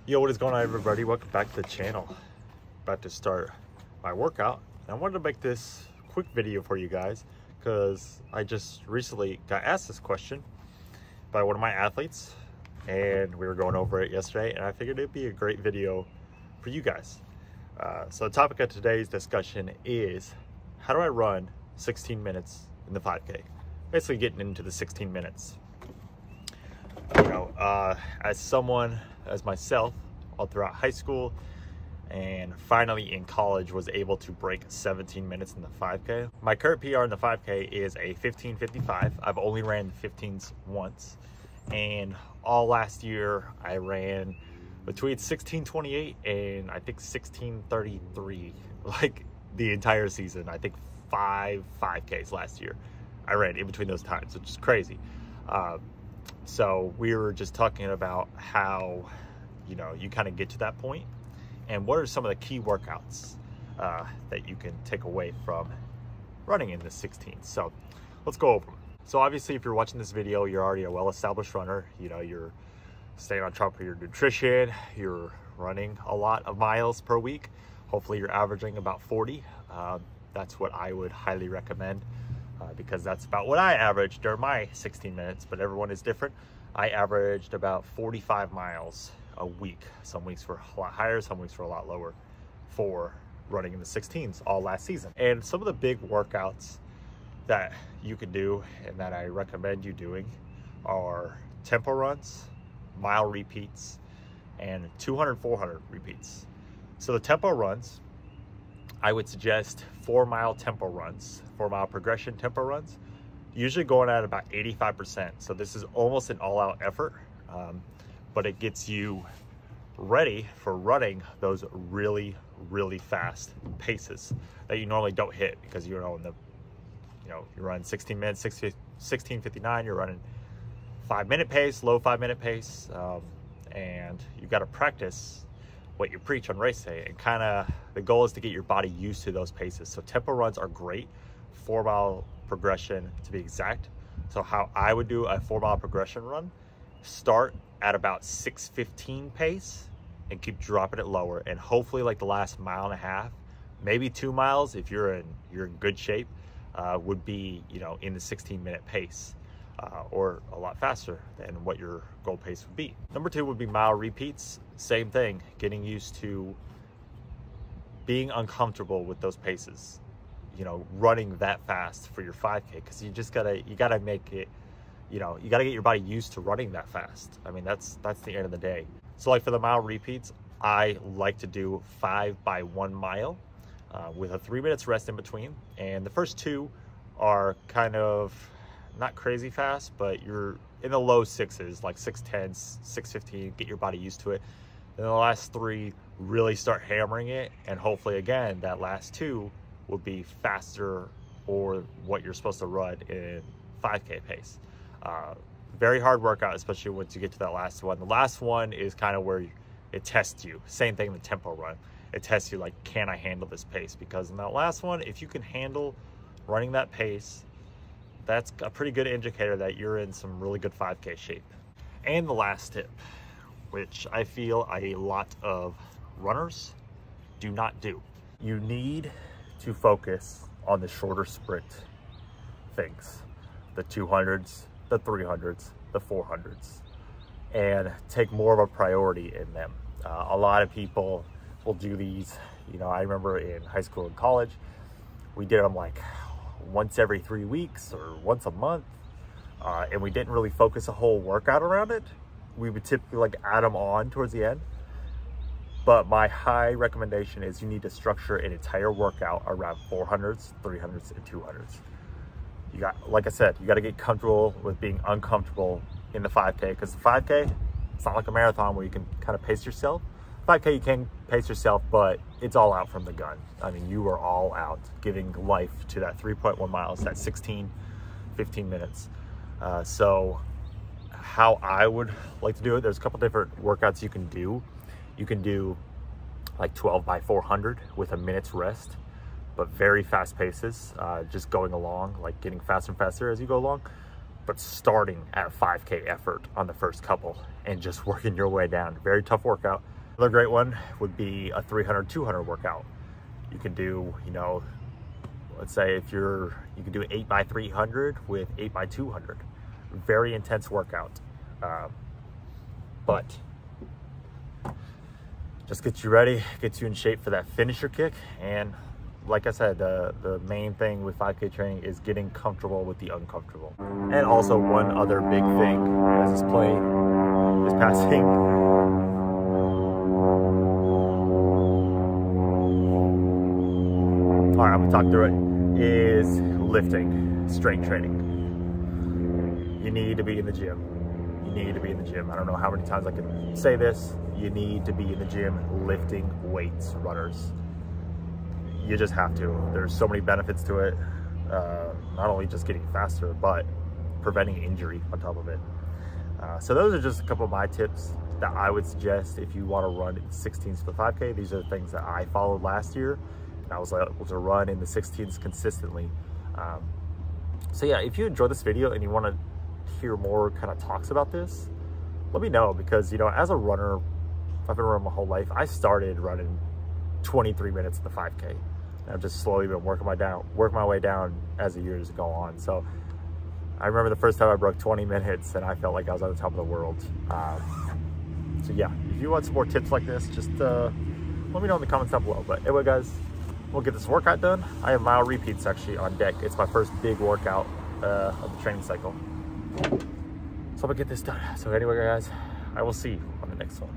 Yo, what is going on, everybody? Welcome back to the channel. About to start my workout. And I wanted to make this quick video for you guys because I just recently got asked this question by one of my athletes, and we were going over it yesterday, and I figured it'd be a great video for you guys. So the topic of today's discussion is, how do I run 16 minutes in the 5K? Basically getting into the 16 minutes. You know, as myself, all throughout high school and finally in college, was able to break 17 minutes in the 5K. My current PR in the 5K is a 15:55. I've only ran the 15s once, and all last year I ran between 16:28 and I think 16:33, like the entire season. I think 5Ks last year I ran in between those times, which is crazy. So we were just talking about how, you know, you kind of get to that point and what are some of the key workouts that you can take away from running in the 16. So let's go over them. So obviously, if you're watching this video, you're already a well-established runner. You know, you're staying on top of your nutrition, you're running a lot of miles per week. Hopefully you're averaging about 40. That's what I would highly recommend. Because that's about what I averaged during my 16 minutes, but everyone is different. I averaged about 45 miles a week. Some weeks were a lot higher, some weeks were a lot lower for running in the 16s all last season. And some of the big workouts that you can do and that I recommend you doing are tempo runs, mile repeats, and 200-400 repeats. So the tempo runs, I would suggest 4-mile tempo runs, 4-mile progression tempo runs, usually going at about 85%. So this is almost an all-out effort, but it gets you ready for running those really, really fast paces that you normally don't hit, because you're running 16 minutes, 16:59, you're running 5-minute pace, low 5-minute pace, and you got to practice what you preach on race day, and kind of the goal is to get your body used to those paces. So tempo runs are great, 4-mile progression to be exact. So how I would do a 4-mile progression run, start at about 6:15 pace and keep dropping it lower, and hopefully like the last mile and a half, maybe 2 miles if you're in good shape, would be, you know, in the 16-minute pace. Or a lot faster than what your goal pace would be. Number 2 would be mile repeats. Same thing, getting used to being uncomfortable with those paces, you know, running that fast for your 5K, because you gotta make it, you know, you gotta get your body used to running that fast. I mean, that's the end of the day. So like for the mile repeats, I like to do 5 by 1 mile with a 3 minutes rest in between, and the first 2 are kind of not crazy fast, but you're in the low 6s, like 6:10, 6:15, get your body used to it. Then the last 3 really start hammering it, and hopefully again that last 2 will be faster, or what you're supposed to run in 5K pace. Very hard workout, especially once you get to that last one. The last one is kind of where it tests you. Same thing in the tempo run. It tests you, like, can I handle this pace? Because in that last one, if you can handle running that pace, that's a pretty good indicator that you're in some really good 5K shape. And the last tip, which I feel a lot of runners do not do. You need to focus on the shorter sprint things, the 200s, the 300s, the 400s, and take more of a priority in them. A lot of people will do these. You know, I remember in high school and college, we did them like once every 3 weeks or once a month, and we didn't really focus a whole workout around it. We would typically like add them on towards the end, but my high recommendation is you need to structure an entire workout around 400s, 300s, and 200s. You got, like I said, you got to get comfortable with being uncomfortable in the 5K, because the 5K, it's not like a marathon where you can kind of pace yourself. 5K, you can pace yourself, but it's all out from the gun. I mean, you are all out, giving life to that 3.1 miles, that 15 minutes. So how I would like to do it, there's a couple different workouts you can do. You can do like 12 by 400 with a minute's rest, but very fast paces, just going along, like getting faster and faster as you go along. but starting at a 5K effort on the first couple and just working your way down. Very tough workout. Another great one would be a 300, 200 workout. You can do, you know, let's say if you can do 8x300 with 8x200. Very intense workout. But just gets you ready, gets you in shape for that finisher kick. And like I said, the main thing with 5K training is getting comfortable with the uncomfortable. And also one other big thing as this plane is passing. All right, I'm gonna talk through it, is lifting, strength training. You need to be in the gym. You need to be in the gym. I don't know how many times I can say this. You need to be in the gym lifting weights, runners. You just have to. There's so many benefits to it. Not only just getting faster, but preventing injury on top of it. So those are just a couple of my tips that I would suggest if you want to run in 16s for the 5K. These are the things that I followed last year, and I was able to run in the 16s consistently. So yeah, if you enjoyed this video and you want to hear more kind of talks about this, let me know, because, you know, as a runner, I've been running my whole life. I started running 23 minutes in the 5K. And I've just slowly been working my way down as the years go on. So I remember the first time I broke 20 minutes and I felt like I was on the top of the world. So yeah, if you want some more tips like this, just let me know in the comments down below. But anyway, guys, we'll get this workout done. I have mile repeats actually on deck. It's my first big workout of the training cycle. So I'm gonna get this done. So anyway, guys, I will see you on the next one.